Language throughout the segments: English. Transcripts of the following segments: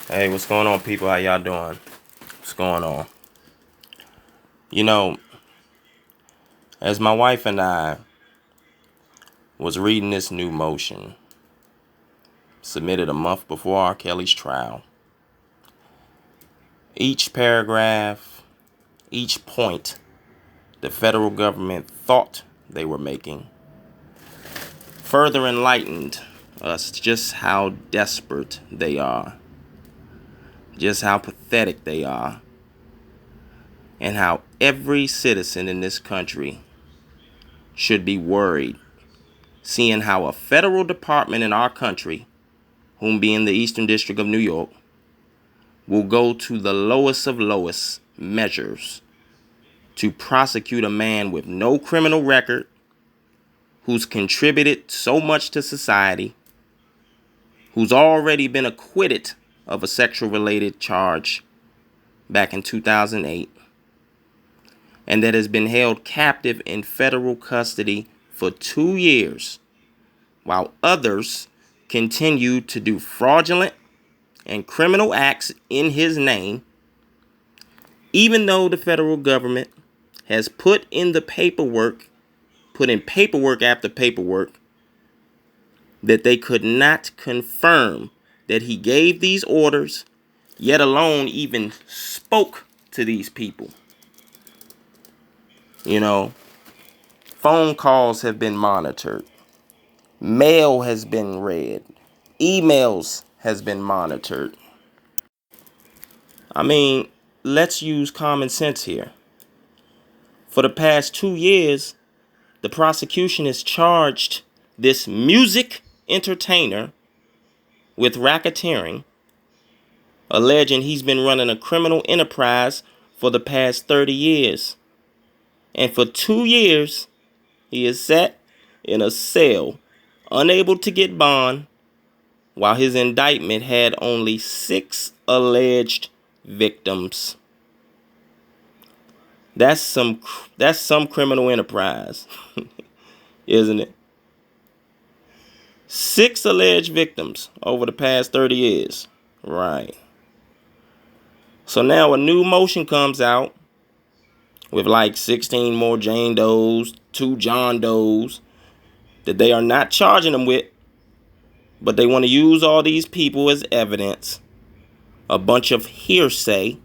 Hey, what's going on, people? How y'all doing? What's going on? You know, as my wife and I was reading this new motion, submitted a month before R. Kelly's trial, each paragraph, each point the federal government thought they were making further enlightened us just how desperate they are, just how pathetic they are, and how every citizen in this country should be worried seeing how a federal department in our country, whom being the Eastern District of New York, will go to the lowest of lowest measures to prosecute a man with no criminal record, who's contributed so much to society, who's already been acquitted of a sexual-related charge back in 2008, and that has been held captive in federal custody for 2 years, while others continue to do fraudulent and criminal acts in his name, even though the federal government has put in paperwork after paperwork that they could not confirm that he gave these orders, yet alone even spoke to these people. Phone calls have been monitored. Mail has been read. Emails has been monitored. I mean, let's use common sense here. For the past 2 years, the prosecution has charged this music entertainer with racketeering, alleging he's been running a criminal enterprise for the past 30 years. And for 2 years, he is sat in a cell, unable to get bond, while his indictment had only 6 alleged victims. That's some criminal enterprise, isn't it? 6 alleged victims over the past 30 years. Right. So now a new motion comes out with like 16 more Jane Does, 2 John Does that they are not charging them with, but they want to use all these people as evidence. A bunch of hearsay.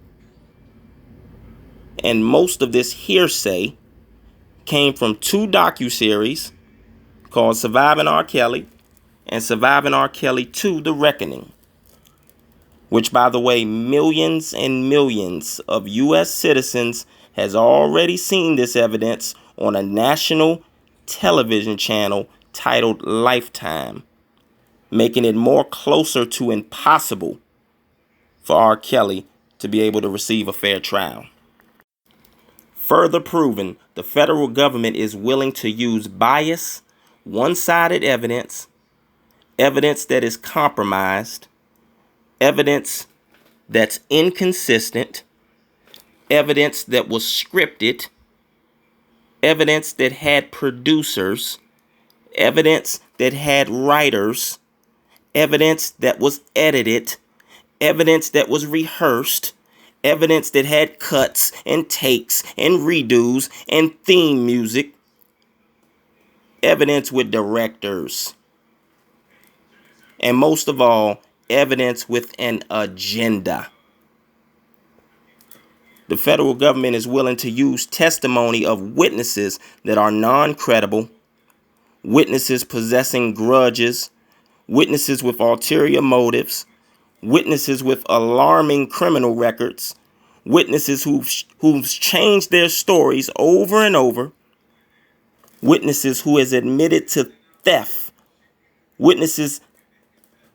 And most of this hearsay came from 2 docuseries called Surviving R. Kelly and Surviving R. Kelly 2: The Reckoning, which, by the way, millions and millions of U.S. citizens has already seen this evidence on a national television channel titled Lifetime, making it more closer to impossible for R. Kelly to be able to receive a fair trial. Further proven, the federal government is willing to use bias, one-sided evidence, evidence that is compromised, evidence that's inconsistent, evidence that was scripted, evidence that had producers, evidence that had writers, evidence that was edited, evidence that was rehearsed, evidence that had cuts and takes and redos and theme music, evidence with directors, and most of all, evidence with an agenda. The federal government is willing to use testimony of witnesses that are non-credible, witnesses possessing grudges, witnesses with ulterior motives, witnesses with alarming criminal records, witnesses who've changed their stories over and over, witnesses who has admitted to theft, witnesses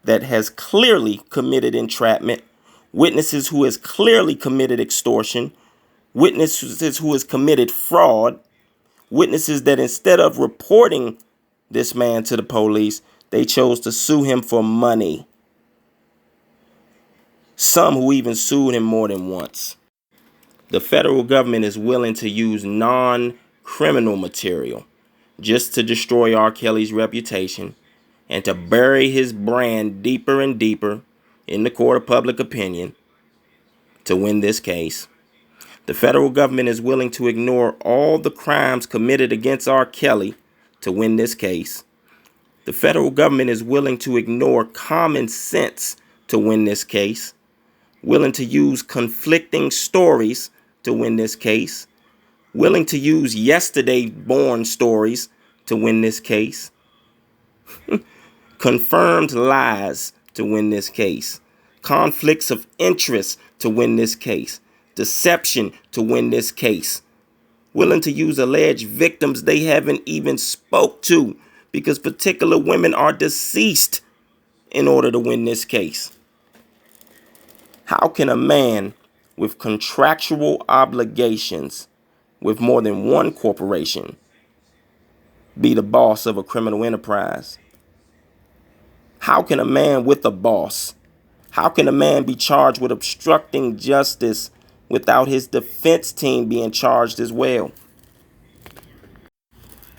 that has clearly committed entrapment, witnesses who has clearly committed extortion, witnesses who has committed fraud, witnesses that instead of reporting this man to the police, they chose to sue him for money. Some who even sued him more than once. The federal government is willing to use non-criminal material just to destroy R. Kelly's reputation and to bury his brand deeper and deeper in the court of public opinion to win this case. The federal government is willing to ignore all the crimes committed against R. Kelly to win this case. The federal government is willing to ignore common sense to win this case, willing to use conflicting stories to win this case, willing to use yesterday-born stories to win this case, confirmed lies to win this case, conflicts of interest to win this case, deception to win this case, willing to use alleged victims they haven't even spoke to because particular women are deceased in order to win this case. How can a man with contractual obligations with more than one corporation be the boss of a criminal enterprise? How can a man with a boss, how can a man be charged with obstructing justice without his defense team being charged as well?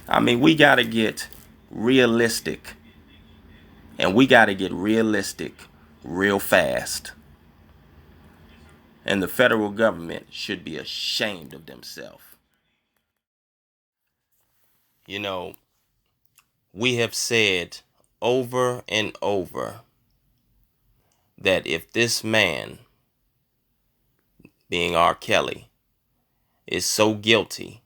I mean, we got to get realistic. And we got to get realistic real fast. And the federal government should be ashamed of themselves. You know, we have said over and over that if this man, being R. Kelly, is so guilty,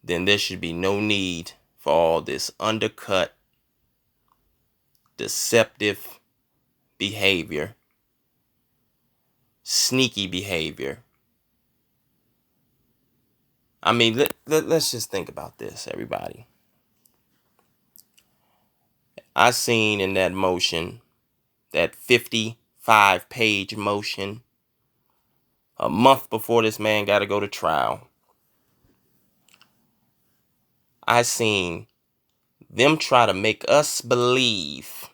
then there should be no need for all this undercut, deceptive behavior, sneaky behavior. I mean, let's just think about this, everybody. I seen in that motion, that 55-page motion, a month before this man got to go to trial, I seen them try to make us believe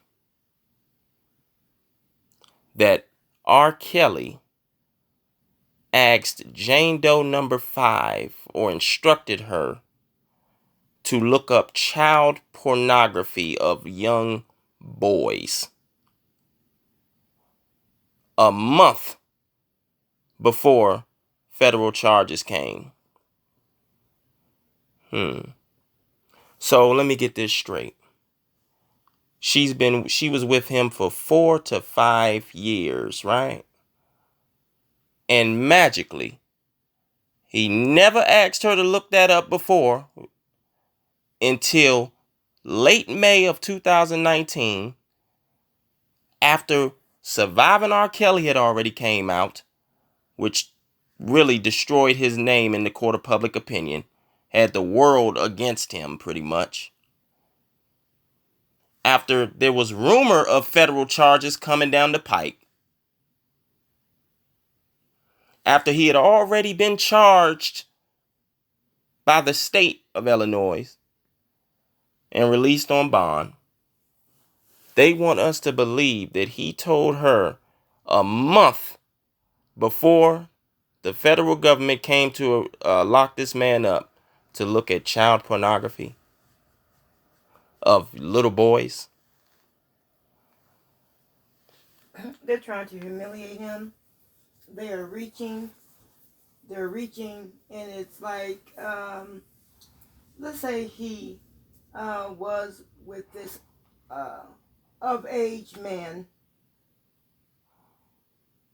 that R. Kelly asked Jane Doe number 5 or instructed her to look up child pornography of young boys a month before federal charges came. So let me get this straight. She was with him for 4 to 5 years, right? And magically, he never asked her to look that up before until late May of 2019, after Surviving R. Kelly had already came out, which really destroyed his name in the court of public opinion, had the world against him pretty much. After there was rumor of federal charges coming down the pike, after he had already been charged by the state of Illinois and released on bond, they want us to believe that he told her a month before the federal government came to lock this man up to look at child pornography of little boys. They're trying to humiliate him. They're reaching, and it's like, let's say he was with this of age man.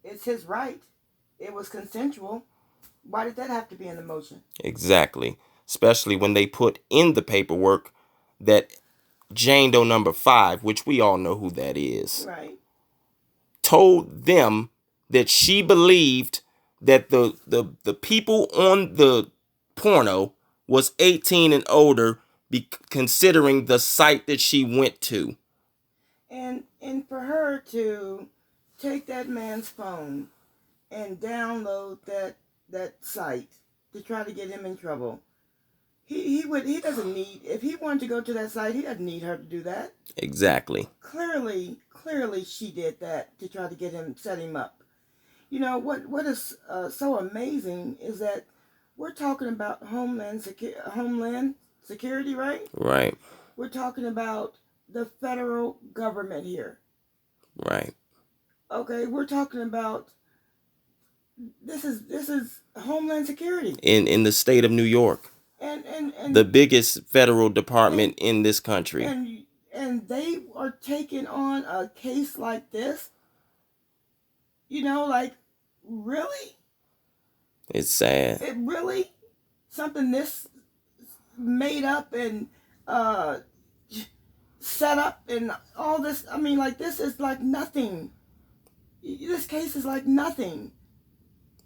It's his right. It was consensual. Why did that have to be in the motion? Exactly. Especially when they put in the paperwork that Jane Doe number 5, which we all know who that is, right, told them that she believed that the people on the porno was 18 and older, considering the site that she went to. And for her to take that man's phone and download that site to try to get him in trouble. He doesn't need, if he wanted to go to that site, he doesn't need her to do that. Exactly. Clearly she did that to try to get him, set him up. You know what is so amazing is that we're talking about homeland security, right? Right. We're talking about the federal government here. Right. Okay, we're talking about this is Homeland Security in the state of New York, and the biggest federal department in this country. and they are taking on a case like this. Like, really? It's sad. It really something this made up and uh set up and all this. I mean, like, this is like nothing. This case is like nothing.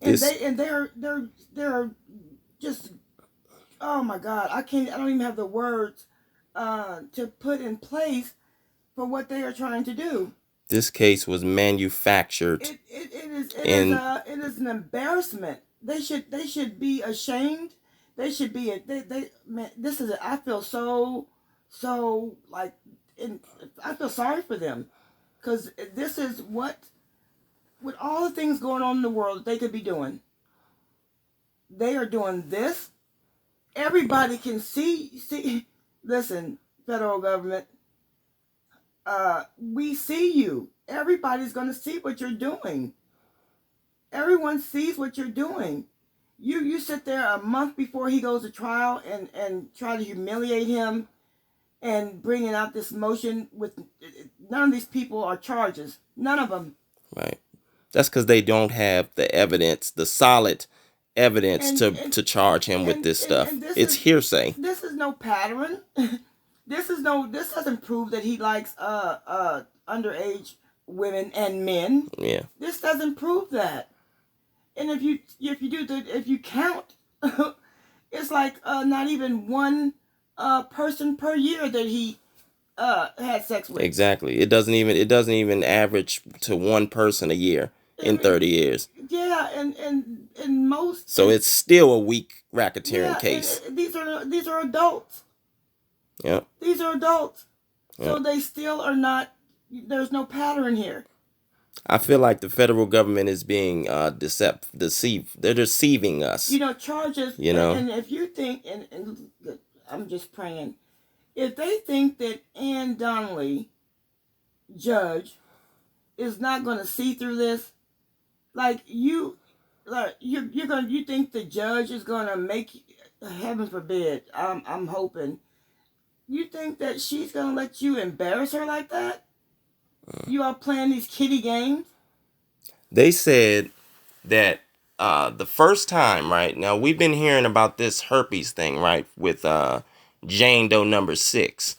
And they're just, oh my God, I don't even have the words to put in place for what they are trying to do. This case was manufactured. It is an embarrassment. They should be ashamed. They should be man, this is I feel so like I feel sorry for them, because this is what, with all the things going on in the world that they could be doing, they are doing this. Everybody can see. Listen, federal government, we see you. Everybody's going to see what you're doing. Everyone sees what you're doing. You sit there a month before he goes to trial and try to humiliate him and bringing out this motion with none of these people are charges. None of them. Right. That's because they don't have the evidence, the solid evidence to charge him with this stuff. It's hearsay. This is no pattern. This doesn't prove that he likes underage women and men. Yeah. This doesn't prove that. And if you count, it's like not even one person per year that he had sex with. Exactly. It doesn't even average to one person a year in 30 years. Yeah, and most. So it's still a weak racketeering case. These are adults. Yeah. These are adults. Yep. So they still are not. There's no pattern here. I feel like the federal government is being deceived. They're deceiving us. Charges. And if you think, and I'm just praying, if they think that Ann Donnelly, judge, is not going to see through this, you think the judge is going to make, heaven forbid, I'm hoping, you think that she's going to let you embarrass her like that? You are playing these kiddie games? They said that the first time, right? Now, we've been hearing about this herpes thing, right? With Jane Doe number 6.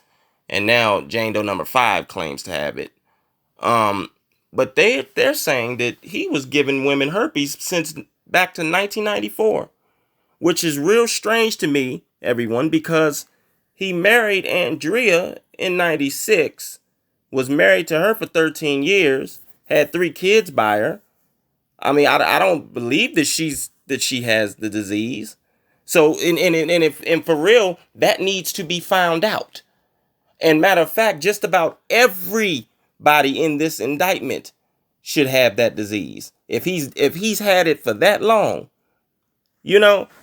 And now Jane Doe number 5 claims to have it. But they're saying that he was giving women herpes since back to 1994. Which is real strange to me, everyone, because he married Andrea in 96. Was married to her for 13 years, had 3 kids by her. I mean, I don't believe that she has the disease. So, and for real, that needs to be found out. And matter of fact, just about everybody in this indictment should have that disease. If he's had it for that long,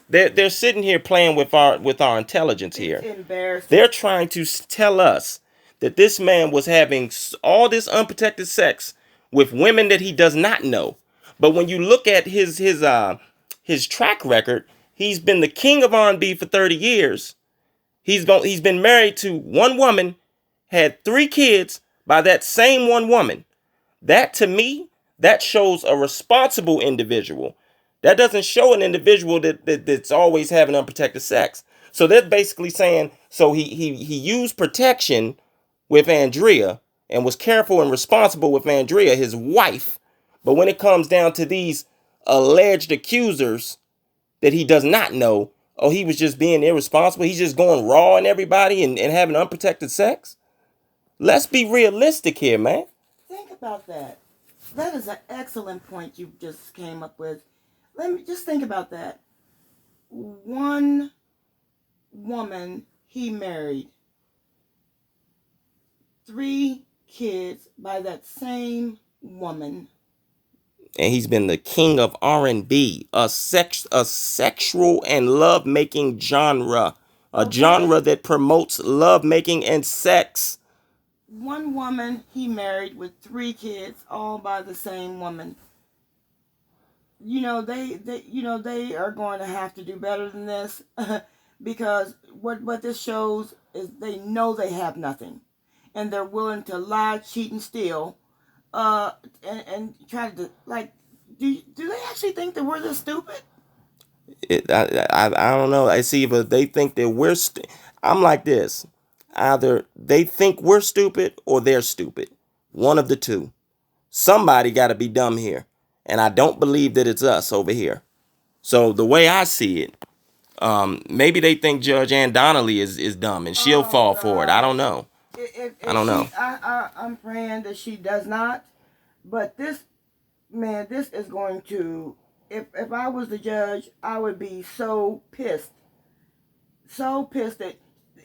they're sitting here playing with our intelligence here. It's embarrassing. They're trying to tell us that this man was having all this unprotected sex with women that he does not know. But when you look at his track record, he's been the king of R&B for 30 years. He's been married to one woman, had 3 kids by that same one woman. That, to me, that shows a responsible individual. That doesn't show an individual that's always having unprotected sex. So they're basically saying, so he used protection with Andrea and was careful and responsible with Andrea, his wife. But when it comes down to these alleged accusers that he does not know, oh, he was just being irresponsible. He's just going raw on everybody and having unprotected sex. Let's be realistic here, man. Think about that. That is an excellent point you just came up with. Let me just think about that. One woman he married, 3 kids by that same woman. And he's been the king of R&B, a sexual and love-making genre. A genre that promotes love-making and sex. one woman he married with 3 kids, all by the same woman. They are going to have to do better than this because what this shows is they know they have nothing, and they're willing to lie, cheat, and steal, and try to like. Do they actually think that we're this stupid? I don't know. I see, but they think that I'm like this. Either they think we're stupid or they're stupid. One of the two. Somebody got to be dumb here, and I don't believe that it's us over here. So the way I see it, maybe they think Judge Ann Donnelly is dumb and she'll Oh fall for it. I God! don't know. I If don't know. I'm praying that she does not. But this man, this is going to. If I was the judge, I would be so pissed that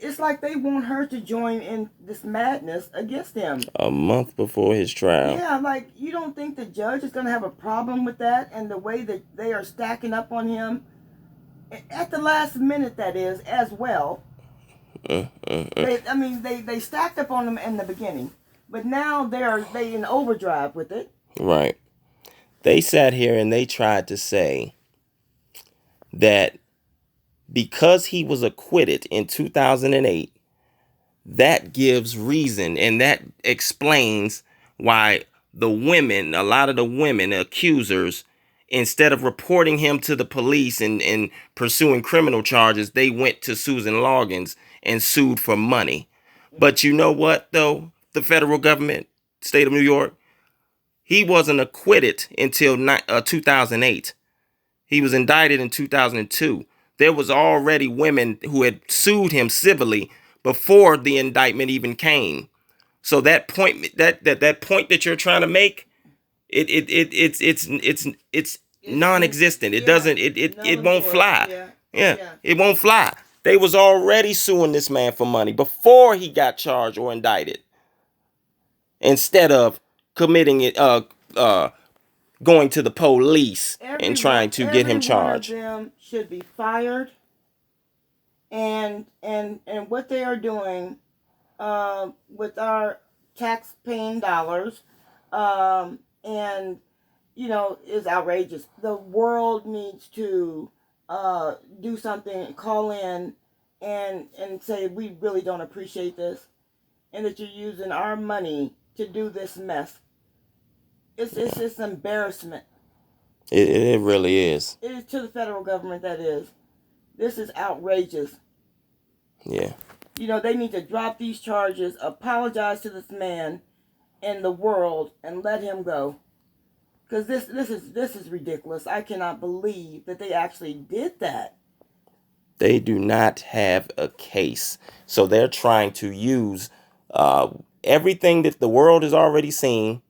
it's like they want her to join in this madness against him. A month before his trial. Yeah, like you don't think the judge is going to have a problem with that and the way that they are stacking up on him at the last minute, that is, as well. They stacked up on him in the beginning, but now they in overdrive with it. Right. They sat here and they tried to say that because he was acquitted in 2008, that gives reason and that explains why a lot of the women, accusers, instead of reporting him to the police and pursuing criminal charges, they went to Susan Loggins and sued for money. But you know what, though? The federal government, state of New York, he wasn't acquitted until 2008. He was indicted in 2002. There was already women who had sued him civilly before the indictment even came. So that point that point that you're trying to make, it's non-existent. It doesn't it won't fly. Yeah, it won't fly. They was already suing this man for money before he got charged or indicted. Instead of committing it going to the police and trying to get him charged. Every one of them should be fired. And what they are doing with our tax-paying dollars, and is outrageous. The world needs to do something, call in, and say we really don't appreciate this, and that you're using our money to do this mess. It's just embarrassment. It really is. It is to the federal government, that is. This is outrageous. Yeah. They need to drop these charges, apologize to this man and the world, and let him go. Because this is ridiculous. I cannot believe that they actually did that. They do not have a case. So they're trying to use everything that the world has already seen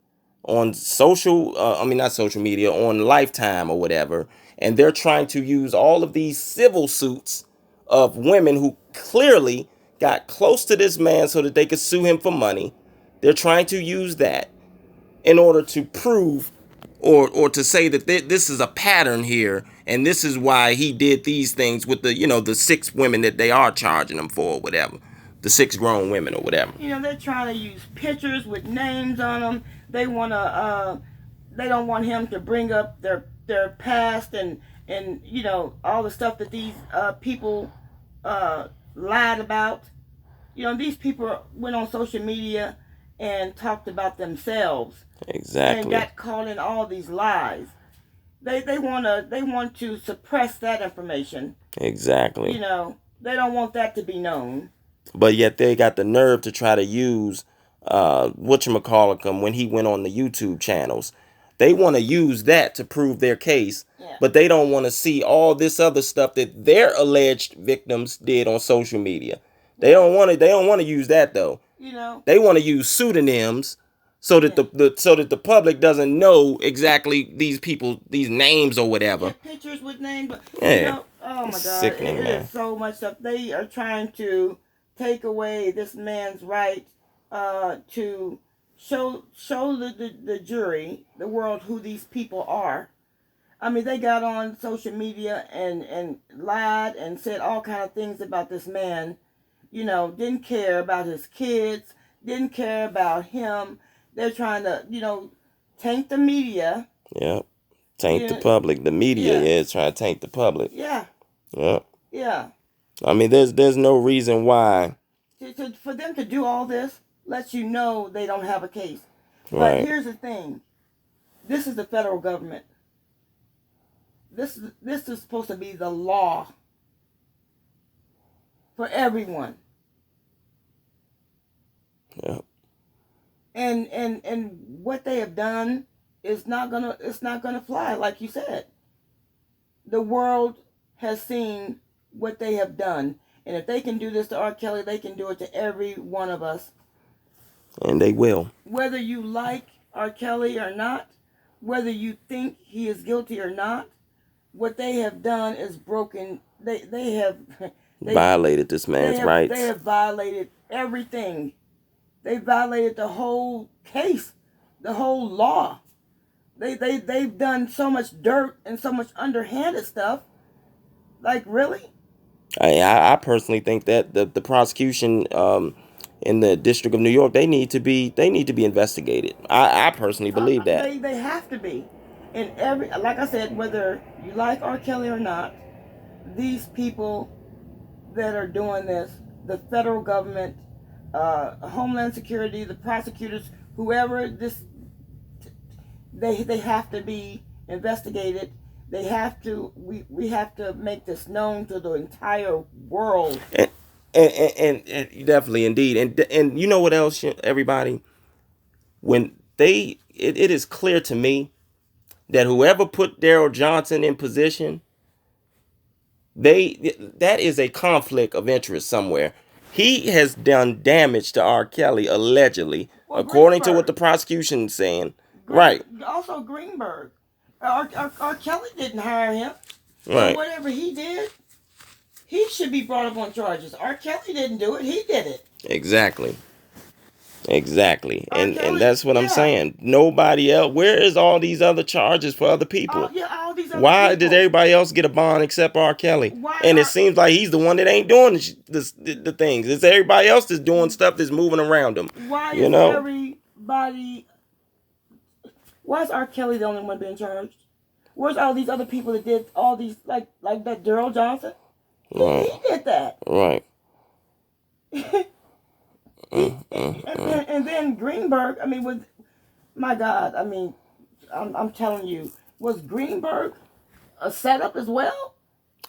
on not social media, on Lifetime or whatever. And they're trying to use all of these civil suits of women who clearly got close to this man so that they could sue him for money. They're trying to use that in order to prove or to say that this is a pattern here and this is why he did these things with the 6 women that they are charging him for or whatever. The 6 grown women or whatever. They're trying to use pictures with names on them. They don't want him to bring up their past and all the stuff that these people lied about. These people went on social media and talked about themselves. Exactly. And got caught in all these lies. They want to suppress that information. Exactly. They don't want that to be known. But yet they got the nerve to try to use whatchamacallit when he went on the YouTube channels. They want to use that to prove their case, but they don't want to see all this other stuff that their alleged victims did on social media. They don't want to use that though. They want to use pseudonyms so that the public doesn't know exactly these people, these names or whatever. Yeah, pictures with names. Yeah. Oh my God, sickening, it man. is so much stuff. They are trying to take away this man's right to show the jury, the world, who these people are. I mean, they got on social media and lied and said all kind of things about this man. Didn't care about his kids, didn't care about him. They're trying to, tank the media. Yeah. Taint the Yeah, public. The media, yeah, yeah, is trying to taint the public. yeah, Yeah. yeah. I mean, there's no reason why. For them to do all this lets you know they don't have a case. But Right. here's the thing: this is the federal government. This is supposed to be the law for everyone. Yeah. And what they have done is not gonna fly, like you said. The world has seen what they have done, and if they can do this to R. Kelly, they can do it to every one of us. And they will. Whether you like R. Kelly or not, whether you think he is guilty or not, what they have done is broken. They have Violated this man's rights. They have violated everything. They violated the whole case, the whole law. They've done so much dirt and so much underhanded stuff. Like, really? I personally think that the prosecution in the District of New York, they need to be investigated. I personally believe that. They have to be. And like I said, whether you like R. Kelly or not, these people that are doing this, the federal government, Homeland Security, the prosecutors, whoever this, they have to be investigated. They have to. We have to make this known to the entire world. And definitely, indeed, and you know what else, everybody? When it is clear to me that whoever put Daryl Johnson in position, that is a conflict of interest somewhere. He has done damage to R. Kelly allegedly, Well, according to Greenberg. what the prosecution is saying. Right. Also, Greenberg. R. Kelly didn't hire him. So Right. whatever he did, he should be brought up on charges. R. Kelly didn't do it. He did it. Exactly. Exactly. R. Kelly, And that's what I'm yeah. saying. Nobody else. Where is all these other charges for other people? All these other Why people. did everybody else get a bond except R. Kelly? Why And it seems like he's the one that ain't doing the things. It's everybody else that's doing stuff that's moving around him. Why You is know? everybody? Why is R. Kelly the only one being charged? Where's all these other people that did all these, like that Daryl Johnson? Right. He did that. Right. And then Greenberg. I mean, with my God. I mean, I'm telling you, was Greenberg a setup as well?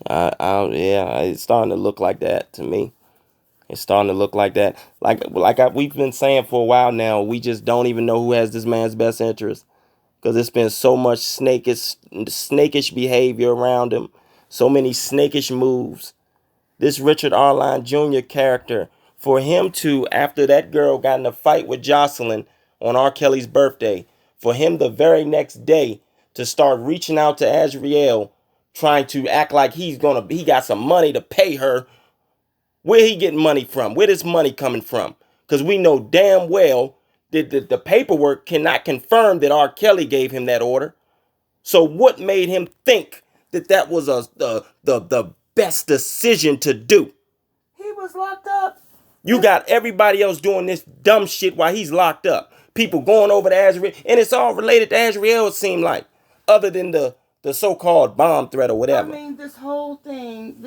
Yeah, it's starting to look like that to me. It's starting to look like that. We've been saying for a while now, we just don't even know who has this man's best interest. Because it's been so much snakish behavior around him. So many snakish moves. This Richard Arline Jr. character, for him to, after that girl got in a fight with Jocelyn on R. Kelly's birthday, for him the very next day to start reaching out to Azriel, trying to act like he got some money to pay her. Where he getting money from? Where this money coming from? Because we know damn well that the paperwork cannot confirm that R. Kelly gave him that order. So what made him think that that was the best decision to do? He was locked up. You got everybody else doing this dumb shit while he's locked up. People going over to Azriel, and it's all related to Azriel, it seemed like, other than the so-called bomb threat or whatever. I mean, this whole thing,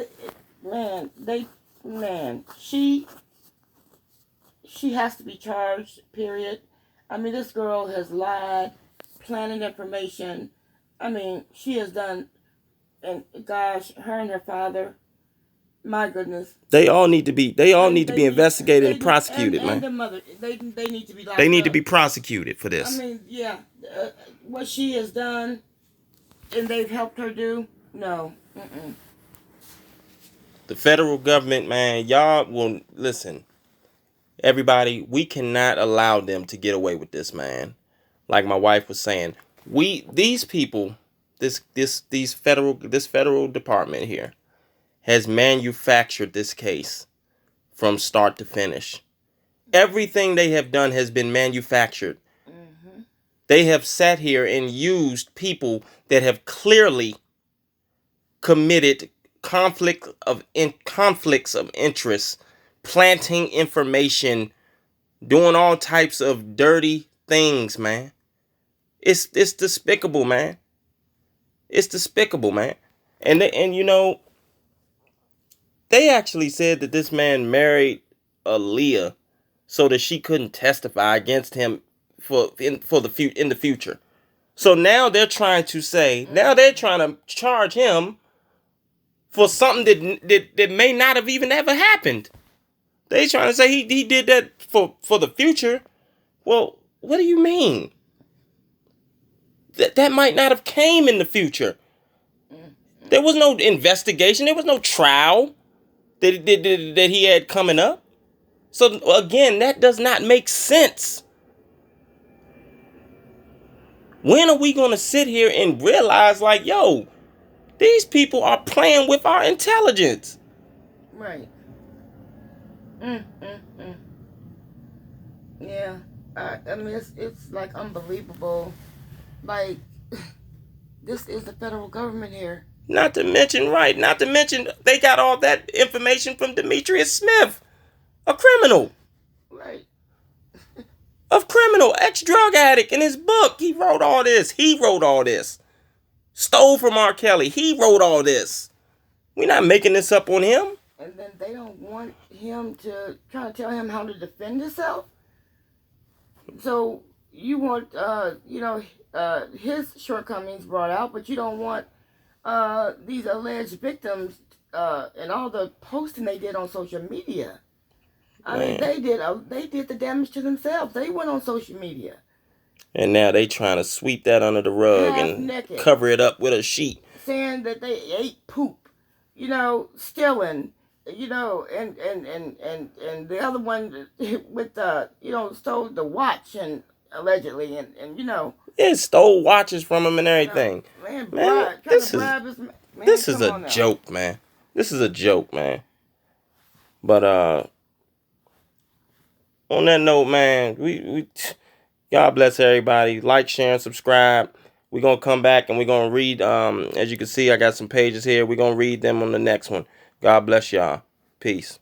she has to be charged, period. I mean, this girl has lied, planted information. I mean, she has done, and gosh, her and her father, my goodness. They all need to be investigated and prosecuted, and man. the mother, they need to be locked They need up. to be prosecuted for this. I mean, yeah, what she has done, and they've helped her do, no. Mm-mm. The federal government, man, y'all will listen. Everybody, we cannot allow them to get away with this, man. Like my wife was saying, these people, this federal department here has manufactured this case from start to finish. Everything they have done has been manufactured. Mm-hmm. They have sat here and used people that have clearly committed conflicts of interest, planting information doing all types of dirty things, man. It's despicable, man. It's despicable, man. And you know, they actually said that this man married Aaliyah so that she couldn't testify against him in the future. So now they're trying to say, now they're trying to charge him for something that may not have even ever happened. They trying to say he did that for the future. Well, what do you mean? That might not have came in the future. There was no investigation. There was no trial that he had coming up. So again, that does not make sense. When are we going to sit here and realize, like, yo, these people are playing with our intelligence? Right. Yeah. I mean, it's like unbelievable. Like, this is the federal government here. Not to mention they got all that information from Demetrius Smith, a criminal. Right. Ex-drug addict. In his book, he wrote all this. Stole from R. Kelly. He wrote all this. We're not making this up on him. And then they don't want him to try to tell him how to defend himself. So you want, his shortcomings brought out, but you don't want these alleged victims and all the posting they did on social media. I mean, they did the damage to themselves. They went on social media. And now they trying to sweep that under the rug Half-naked, cover it up with a sheet. saying that they ate poop, stealing, and the other one with stole the watch and allegedly Yeah, stole watches from him and everything. This is a joke, man. This is a joke, man. But on that note, man, we God bless everybody. Like, share, and subscribe. We're going to come back and we're going to read, as you can see, I got some pages here. We're going to read them on the next one. God bless y'all. Peace.